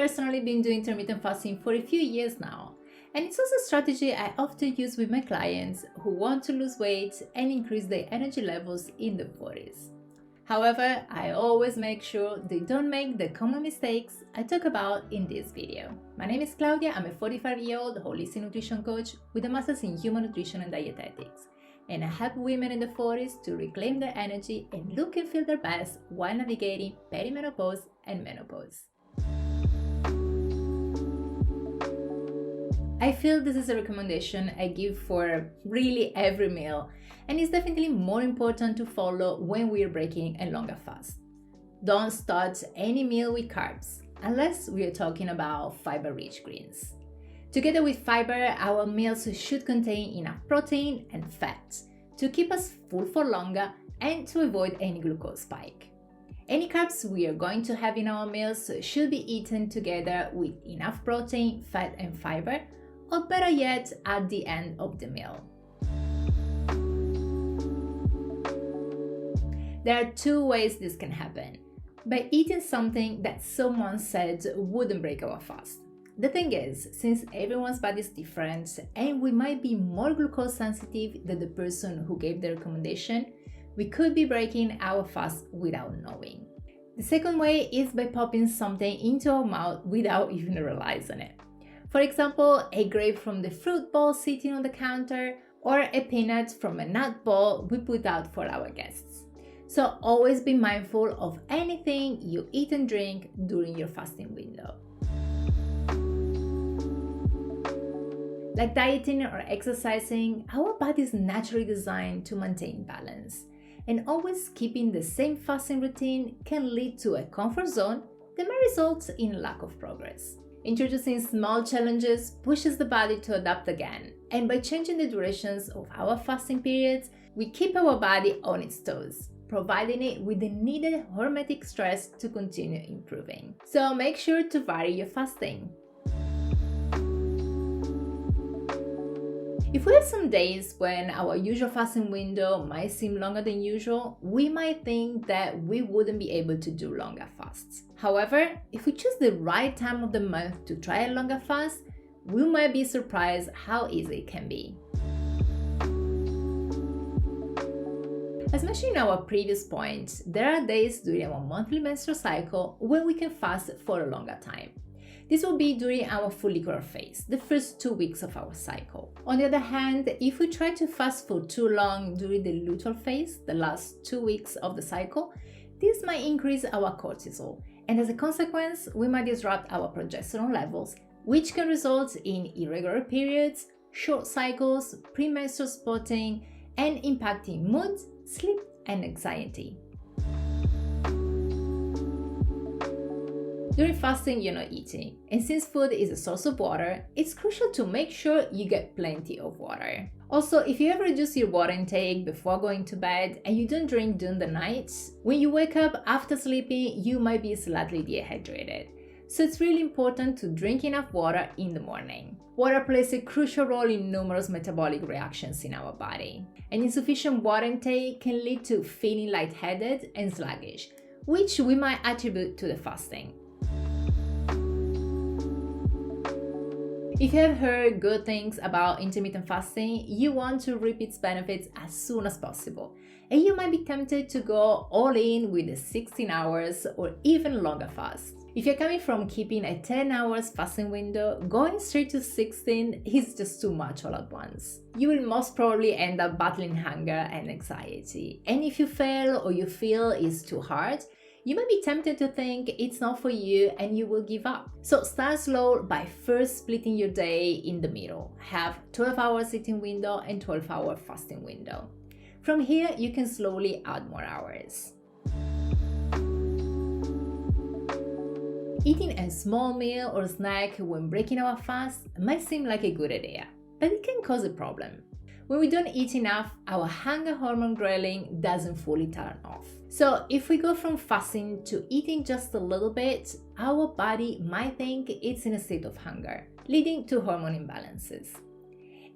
personally been doing intermittent fasting for a few years now, and it's also a strategy I often use with my clients who want to lose weight and increase their energy levels in their 40s. However, I always make sure they don't make the common mistakes I talk about in this video. My name is Claudia, I'm a 45-year-old holistic nutrition coach with a master's in human nutrition and dietetics, and I help women in the 40s to reclaim their energy and look and feel their best while navigating perimenopause and menopause. I feel this is a recommendation I give for really every meal, and it's definitely more important to follow when we're breaking a longer fast. Don't start any meal with carbs, unless we're talking about fiber-rich greens. Together with fiber, our meals should contain enough protein and fat to keep us full for longer and to avoid any glucose spike. Any carbs we are going to have in our meals should be eaten together with enough protein, fat and fiber, or better yet, at the end of the meal. There are two ways this can happen. By eating something that someone said wouldn't break our fast. The thing is, since everyone's body is different and we might be more glucose sensitive than the person who gave the recommendation, we could be breaking our fast without knowing. The second way is by popping something into our mouth without even realizing it. For example, a grape from the fruit bowl sitting on the counter, or a peanut from a nut bowl we put out for our guests. So always be mindful of anything you eat and drink during your fasting window. Like dieting or exercising, our body is naturally designed to maintain balance, and always keeping the same fasting routine can lead to a comfort zone that may result in lack of progress. Introducing small challenges pushes the body to adapt again, and by changing the durations of our fasting periods, we keep our body on its toes, providing it with the needed hormetic stress to continue improving. So make sure to vary your fasting. If we have some days when our usual fasting window might seem longer than usual, we might think that we wouldn't be able to do longer fasts. However, if we choose the right time of the month to try a longer fast, we might be surprised how easy it can be. As mentioned in our previous point, there are days during our monthly menstrual cycle when we can fast for a longer time. This will be during our follicular phase, the first 2 weeks of our cycle. On the other hand, if we try to fast for too long during the luteal phase, the last 2 weeks of the cycle, this might increase our cortisol, and as a consequence, we might disrupt our progesterone levels, which can result in irregular periods, short cycles, premenstrual spotting, and impacting mood, sleep, and anxiety. During fasting, you're not eating, and since food is a source of water, it's crucial to make sure you get plenty of water. Also, if you ever reduce your water intake before going to bed and you don't drink during the night, when you wake up after sleeping, you might be slightly dehydrated. So it's really important to drink enough water in the morning. Water plays a crucial role in numerous metabolic reactions in our body, and insufficient water intake can lead to feeling lightheaded and sluggish, which we might attribute to the fasting. If you have heard good things about intermittent fasting, you want to reap its benefits as soon as possible, and you might be tempted to go all in with a 16 hours or even longer fast. If you're coming from keeping a 10 hours fasting window, going straight to 16 is just too much all at once. You will most probably end up battling hunger and anxiety, and if you fail or you feel it's too hard, you might be tempted to think it's not for you and you will give up. So start slow by first splitting your day in the middle. Have 12-hour eating window and 12-hour fasting window. From here, you can slowly add more hours. Eating a small meal or snack when breaking our fast might seem like a good idea, but it can cause a problem. When we don't eat enough, our hunger hormone ghrelin doesn't fully turn off. So if we go from fasting to eating just a little bit, our body might think it's in a state of hunger, leading to hormone imbalances.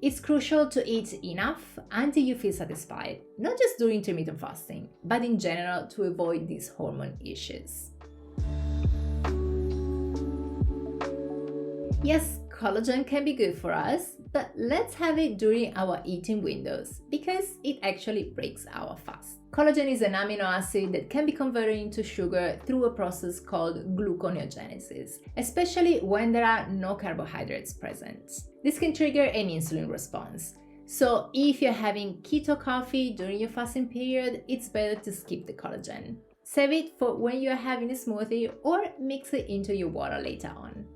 It's crucial to eat enough until you feel satisfied, not just during intermittent fasting, but in general to avoid these hormone issues. Yes, collagen can be good for us, but let's have it during our eating windows because it actually breaks our fast. Collagen is an amino acid that can be converted into sugar through a process called gluconeogenesis, especially when there are no carbohydrates present. This can trigger an insulin response. So if you're having keto coffee during your fasting period, it's better to skip the collagen. Save it for when you're having a smoothie or mix it into your water later on.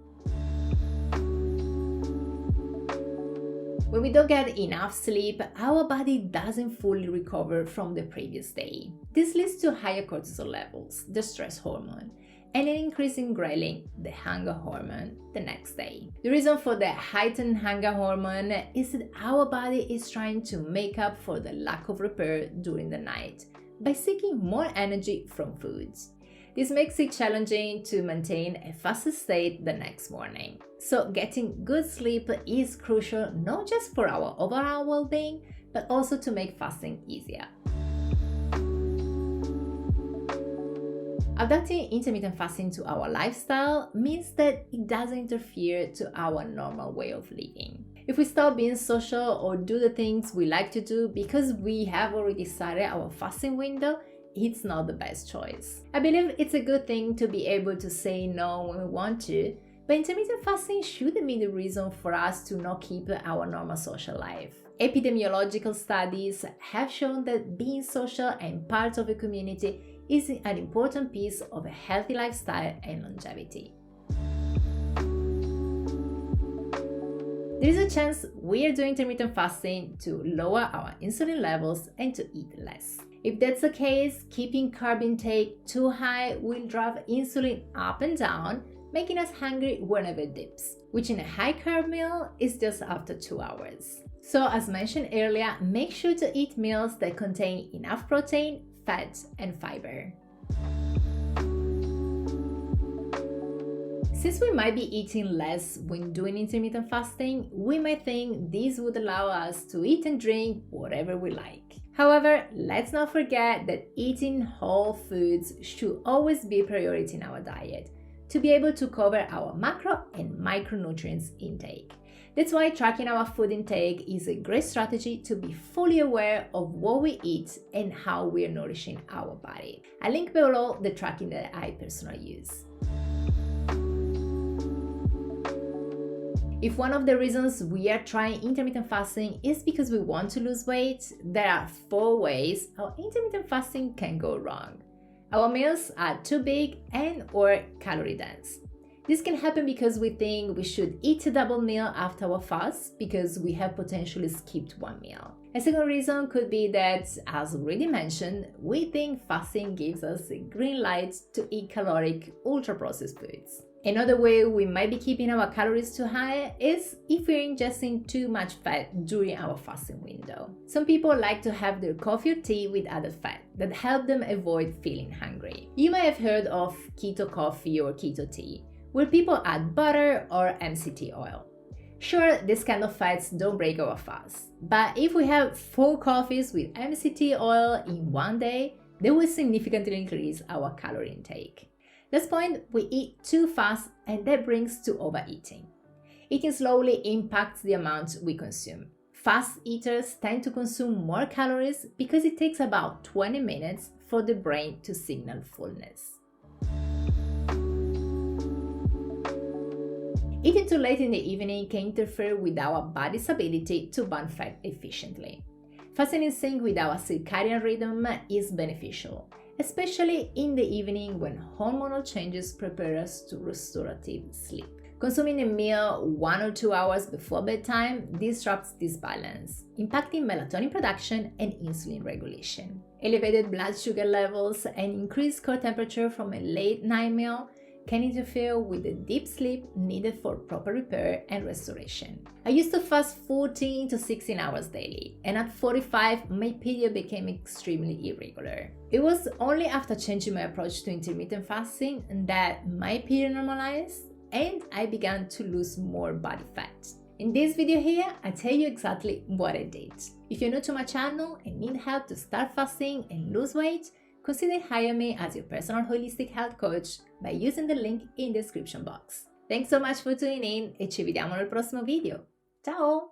When we don't get enough sleep, our body doesn't fully recover from the previous day. This leads to higher cortisol levels, the stress hormone, and an increase in ghrelin, the hunger hormone, the next day. The reason for the heightened hunger hormone is that our body is trying to make up for the lack of repair during the night by seeking more energy from foods. This makes it challenging to maintain a fasted state the next morning. So getting good sleep is crucial not just for our overall well-being, but also to make fasting easier. Adapting intermittent fasting to our lifestyle means that it doesn't interfere to our normal way of living. If we stop being social or do the things we like to do because we have already started our fasting window, it's not the best choice. I believe it's a good thing to be able to say no when we want to, but intermittent fasting shouldn't be the reason for us to not keep our normal social life. Epidemiological studies have shown that being social and part of a community is an important piece of a healthy lifestyle and longevity. There is a chance we are doing intermittent fasting to lower our insulin levels and to eat less. If that's the case, keeping carb intake too high will drive insulin up and down, making us hungry whenever it dips, which in a high carb meal is just after 2 hours. So as mentioned earlier, make sure to eat meals that contain enough protein, fat, and fiber. Since we might be eating less when doing intermittent fasting, we might think this would allow us to eat and drink whatever we like. However, let's not forget that eating whole foods should always be a priority in our diet to be able to cover our macro and micronutrients intake. That's why tracking our food intake is a great strategy to be fully aware of what we eat and how we are nourishing our body. I link below the tracking that I personally use. If one of the reasons we are trying intermittent fasting is because we want to lose weight, there are 4 ways how intermittent fasting can go wrong. Our meals are too big and/or calorie dense. This can happen because we think we should eat a double meal after our fast because we have potentially skipped one meal. A second reason could be that, as already mentioned, we think fasting gives us a green light to eat caloric, ultra-processed foods. Another way we might be keeping our calories too high is if we're ingesting too much fat during our fasting window. Some people like to have their coffee or tea with added fat that help them avoid feeling hungry. You may have heard of keto coffee or keto tea, where people add butter or MCT oil. Sure, these kind of fats don't break our fast, but if we have 4 coffees with MCT oil in one day, they will significantly increase our calorie intake. At this point, we eat too fast and that brings to overeating. Eating slowly impacts the amount we consume. Fast eaters tend to consume more calories because it takes about 20 minutes for the brain to signal fullness. Eating too late in the evening can interfere with our body's ability to burn fat efficiently. Fasting in sync with our circadian rhythm is beneficial, especially in the evening when hormonal changes prepare us to restorative sleep. Consuming a meal 1 or 2 hours before bedtime disrupts this balance, impacting melatonin production and insulin regulation. Elevated blood sugar levels and increased core temperature from a late night meal can interfere with the deep sleep needed for proper repair and restoration. I used to fast 14 to 16 hours daily, and at 45, my period became extremely irregular. It was only after changing my approach to intermittent fasting that my period normalized and I began to lose more body fat. In this video here, I tell you exactly what I did. If you're new to my channel and need help to start fasting and lose weight, consider hiring me as your personal holistic health coach by using the link in the description box. Thanks so much for tuning in e ci vediamo nel prossimo video. Ciao!